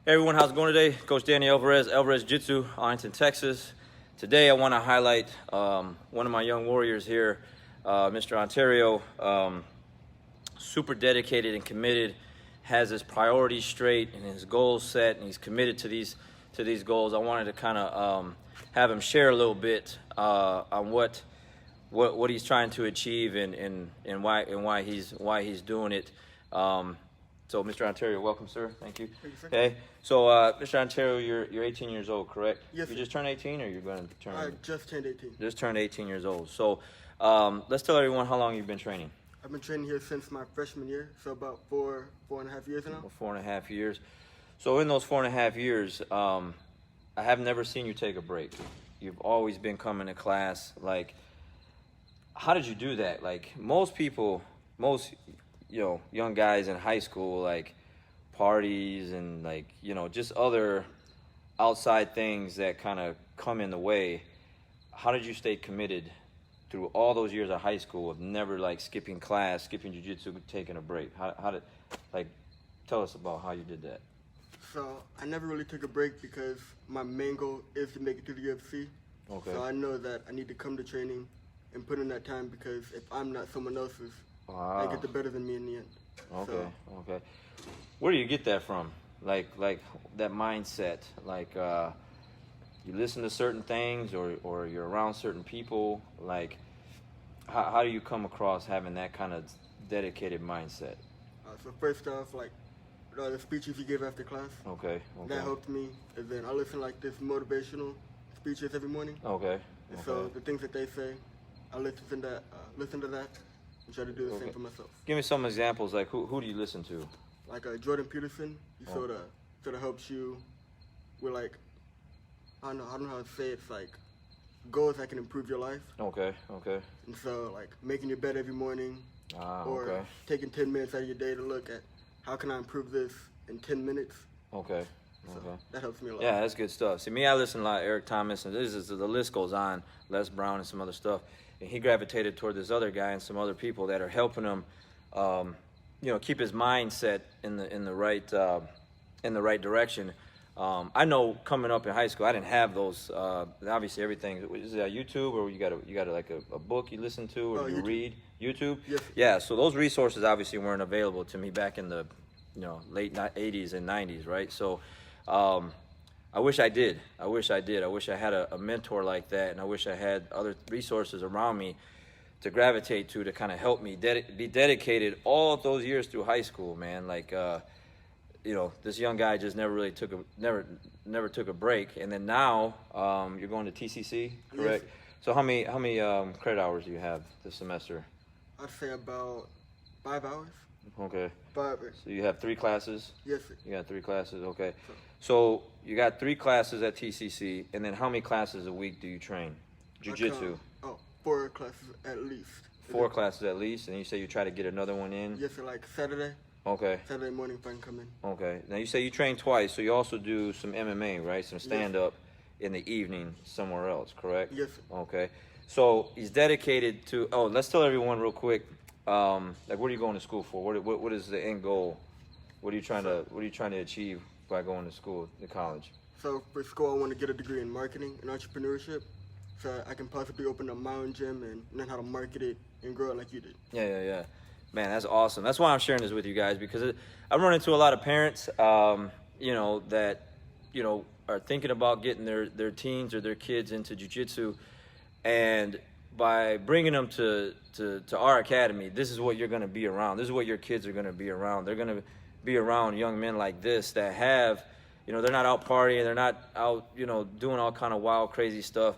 Hey everyone, how's it going today? Coach Danny Alvarez Jiu-Jitsu, Arlington, Texas. Today I want to highlight one of my young warriors here, Mr. Ontario. Super dedicated and committed, has his priorities straight and his goals set, and he's committed to these goals. I wanted to kind of have him share a little bit on what he's trying to achieve and why he's doing it. So, Mr. Ontario, welcome, sir. Thank you. Thank you, sir. Okay. So, Mr. Ontario, you're 18 years old, correct? Yes, You sir. just turned 18, or you're going to turn? I just turned 18. Just turned 18 years old. So, let's tell everyone how long you've been training. I've been training here since my freshman year, so about four and a half years now. 4.5 years. So, in those 4.5 years, I have never seen you take a break. You've always been coming to class. Like, how did you do that? Like, most young guys in high school, like, parties and just other outside things that kind of come in the way. How did you stay committed through all those years of high school of never skipping class, skipping jiu-jitsu, taking a break? How did tell us about how you did that? So I never really took a break because my main goal is to make it to the UFC. Okay. So I know that I need to come to training and put in that time, because if I'm not, someone else is. Wow. They get the better than me in the end. Okay. Okay. Where do you get that from? Like that mindset? You listen to certain things, or you're around certain people. Like, how do you come across having that kind of dedicated mindset? So first off, the speeches you give after class. Okay. That helped me. And then I listen this motivational speeches every morning. Okay. And so the things that they say, I listen to that and try to do the same for myself. Give me some examples. Like, who do you listen to? Like Jordan Peterson, he sort of helps you with I don't know how to say it. It's like goals that can improve your life. Okay. And so making your bed every morning, or okay. taking 10 minutes out of your day to look at how can I improve this in 10 minutes. Okay. So that helps me a lot. Yeah, that's good stuff. See, me, I listen a lot to Eric Thomas, and the list goes on, Les Brown and some other stuff. And he gravitated toward this other guy and some other people that are helping him, keep his mindset in the right direction. I know coming up in high school, I didn't have those. Obviously, everything is it YouTube, or you got a book you listen to, or you YouTube. read YouTube. Yes. Yeah. So those resources obviously weren't available to me back in the late 80s and 90s, right? So I wish I did. I wish I had a mentor like that, and I wish I had other resources around me to gravitate to kind of help me be dedicated all of those years through high school, man. This young guy just never took a break, and then now you're going to TCC, correct? Yes. So how many credit hours do you have this semester? I'd say about 5 hours. Okay. 5 hours. So you have 3 classes? Yes, sir. You got 3 classes, okay. So you got 3 classes at TCC, and then how many classes a week do you train? Jiu-Jitsu? 4 classes at least. 4 classes at least, and you say you try to get another one in? Yes, sir, Saturday. Okay. Saturday morning if I can come in. Okay. Now you say you train twice, so you also do some MMA, right? Some stand-up in the evening somewhere else, correct? Yes, sir. Okay. So he's dedicated to. Oh, let's tell everyone real quick. What are you going to school for? What is the end goal? What are you trying to achieve by going to school, to college? So for school, I want to get a degree in marketing and entrepreneurship, so I can possibly open up my own gym and learn how to market it and grow it like you did. Yeah. Man, that's awesome. That's why I'm sharing this with you guys, because I run into a lot of parents, that are thinking about getting their teens or their kids into jiu-jitsu, and by bringing them to our academy, this is what you're going to be around. This is what your kids are going to be around. They're going to be around young men like this that have, they're not out partying, they're not out, doing all kind of wild, crazy stuff.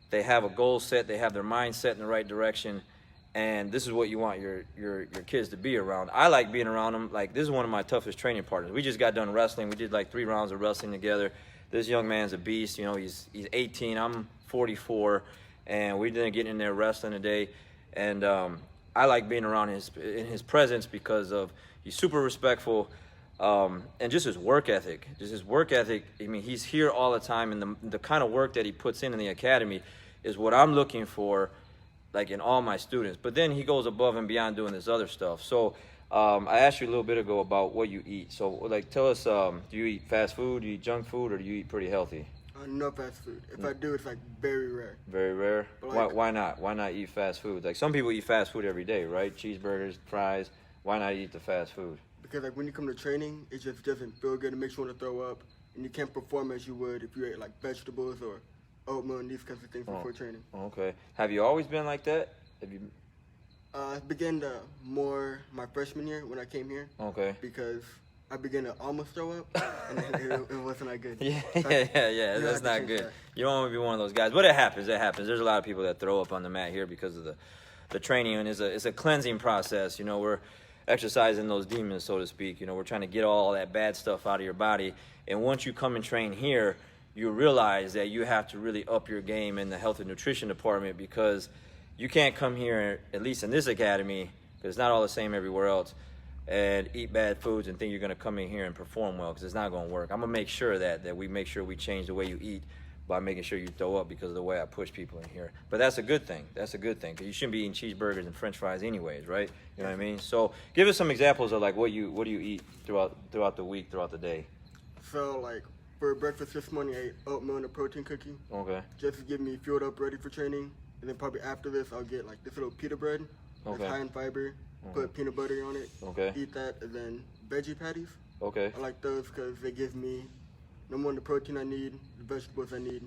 They have a goal set, they have their mind set in the right direction, and this is what you want your kids to be around. I like being around them. This is one of my toughest training partners. We just got done wrestling. We did 3 rounds of wrestling together. This young man's a beast. He's 18, I'm 44, and we didn't get in there wrestling today. And I like being around in his presence because of he's super respectful, and just his work ethic. I mean, he's here all the time, and the kind of work that he puts in the academy is what I'm looking for, in all my students. But then he goes above and beyond doing this other stuff. So I asked you a little bit ago about what you eat. So, like, tell us, do you eat fast food, do you eat junk food, or do you eat pretty healthy? No fast food. If I do, it's like very rare. Very rare? But like, Why not? Why not eat fast food? Like, some people eat fast food every day, right? Cheeseburgers, fries. Why not eat the fast food? Because like when you come to training, it just doesn't feel good. It makes you want to throw up, and you can't perform as you would if you ate like vegetables or oatmeal and these kinds of things before training. Okay. Have you always been like that? Have you? It began to more my freshman year when I came here. Okay. Because I began to almost throw up, and it wasn't that good. Yeah, So yeah. That's not good. That. You don't want to be one of those guys. But it happens. It happens. There's a lot of people that throw up on the mat here because of the training, and it's a cleansing process. You know, we're exercising those demons, so to speak. You know, we're trying to get all that bad stuff out of your body. And once you come and train here, you realize that you have to really up your game in the health and nutrition department, because you can't come here, at least in this academy, because it's not all the same everywhere else, and eat bad foods and think you're going to come in here and perform well, because it's not going to work. I'm going to make sure that we make sure we change the way you eat by making sure you throw up because of the way I push people in here. But that's a good thing. That's a good thing, because you shouldn't be eating cheeseburgers and french fries anyways, right? You know what I mean? So give us some examples of like what do you eat throughout the week, throughout the day. So like for breakfast this morning, I ate oatmeal and a protein cookie. Okay. Just to get me fueled up, ready for training. And then probably after this, I'll get like this little pita bread. Okay. It's high in fiber. Put peanut butter on it. Okay. Eat that, and then veggie patties. Okay. I like those because they give me number one, the protein I need, the vegetables I need,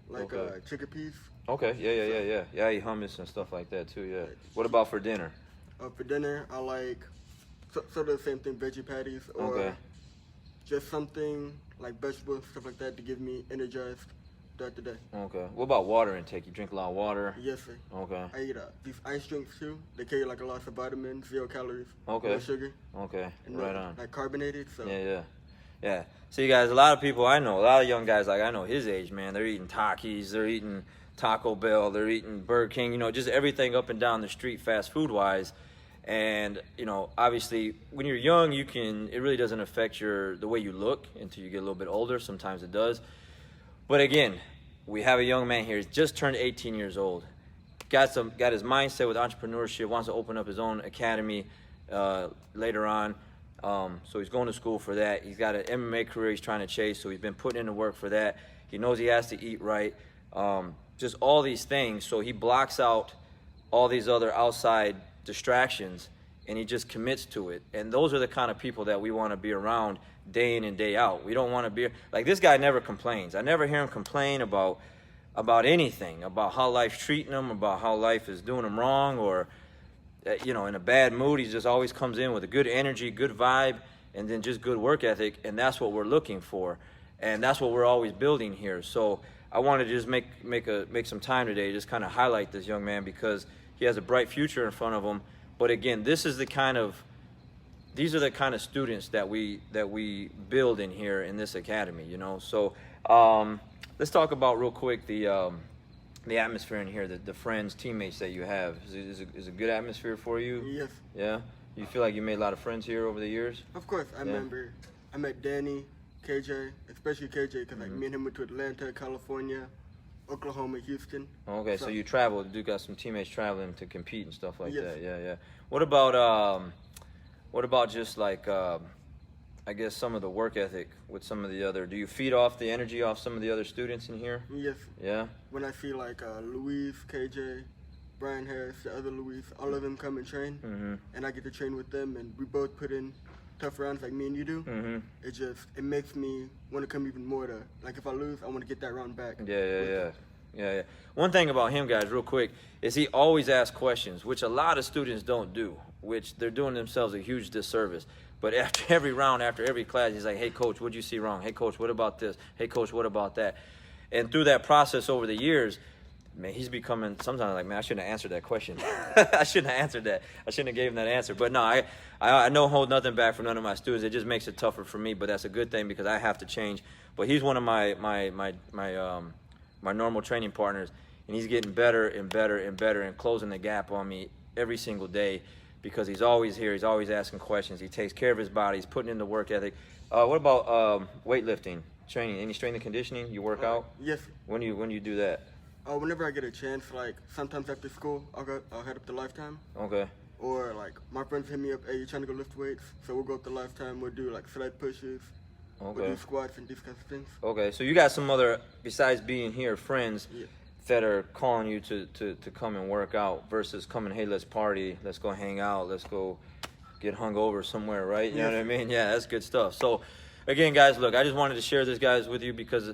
like chickpeas. Okay. Yeah. Yeah, I eat hummus and stuff like that too. Yeah. What about for dinner? For dinner, I like sort of the same thing, veggie patties, or just something like vegetables, stuff like that, to give me energized throughout the day. Okay. What about water intake? You drink a lot of water? Yes, sir. Okay. I eat these ice drinks too. They carry like a lot of vitamins, 0 calories, okay, no sugar. Okay. And right on. Like carbonated. So. Yeah. See, guys, a lot of people I know, a lot of young guys like I know his age, man, they're eating Takis, they're eating Taco Bell, they're eating Burger King, you know, just everything up and down the street fast food wise. And, you know, obviously when you're young, it really doesn't affect the way you look until you get a little bit older. Sometimes it does. But again, we have a young man here. He's just turned 18 years old. Got his mindset with entrepreneurship, wants to open up his own academy later on. So he's going to school for that. He's got an MMA career he's trying to chase, so he's been putting in the work for that. He knows he has to eat right. Just all these things. So he blocks out all these other outside distractions, and he just commits to it. And those are the kind of people that we want to be around day in and day out. We don't want to be like this guy. Never complains. I never hear him complain about anything, about how life's treating him, about how life is doing him wrong, or you know, in a bad mood. He just always comes in with a good energy, good vibe, and then just good work ethic. And that's what we're looking for, and that's what we're always building here. So I wanted to just make some time today to just kind of highlight this young man, because he has a bright future in front of him. But again, these are the kind of students that we build in here in this academy, you know. So let's talk about real quick the atmosphere in here, the friends, teammates that you have. Is it a good atmosphere for you? Yes. Yeah? You feel like you made a lot of friends here over the years? Of course. I remember I met Danny, KJ, especially KJ, because like me and him went to Atlanta, California, Oklahoma, Houston. Okay, so you traveled. You got some teammates traveling to compete and stuff like that. Yes. Yeah. What about just like I guess some of the work ethic with some of the other? Do you feed off the energy off some of the other students in here? Yes. Yeah. When I see like Luis, KJ, Brian Harris, the other Luis, all of them come and train, and I get to train with them, and we both put in tough rounds like me and you do. It makes me want to come even more to, like, if I lose, I want to get that round back. Yeah. One thing about him, guys, real quick, is he always asks questions, which a lot of students don't do, which they're doing themselves a huge disservice. But after every round, after every class, he's like, hey, coach, what'd you see wrong? Hey, coach, what about this? Hey, coach, what about that? And through that process over the years, man, he's becoming sometimes like, man, I shouldn't have answered that question. I shouldn't have answered that. I shouldn't have gave him that answer. But no, I don't hold nothing back from none of my students. It just makes it tougher for me, but that's a good thing because I have to change. But he's one of my normal training partners, and he's getting better and better and better and closing the gap on me every single day because he's always here. He's always asking questions. He takes care of his body. He's putting in the work ethic. What about weightlifting, training? Any strength and conditioning? You work out? Yes. When do you do that? Whenever I get a chance, like sometimes after school, I'll head up to Lifetime. Okay. Or like my friends hit me up, hey, you trying to go lift weights? So we'll go up the last time. We'll do like sled pushes. Okay. We'll do squats and these kinds of things. Okay, so you got some other, besides being here, friends Yeah. that are calling you to come and work out versus coming, hey, let's party, let's go hang out, let's go get hung over somewhere, right? You know what I mean? Yeah, that's good stuff. So, again, guys, look, I just wanted to share this, guys, with you because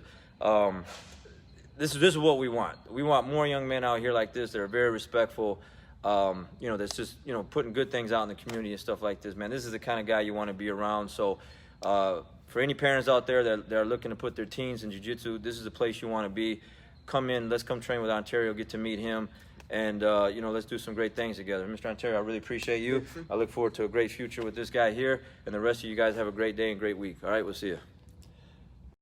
this is what we want. We want more young men out here like this that are very respectful, you know, that's just, you know, putting good things out in the community and stuff like this, man. This is the kind of guy you want to be around. So, for any parents out there that are looking to put their teens in jiu-jitsu, this is the place you want to be. Come in, let's come train with Ontario, get to meet him, and you know, let's do some great things together. Mr. Ontario, I really appreciate you. I look forward to a great future with this guy here, and the rest of you guys have a great day and great week. All right, we'll see you.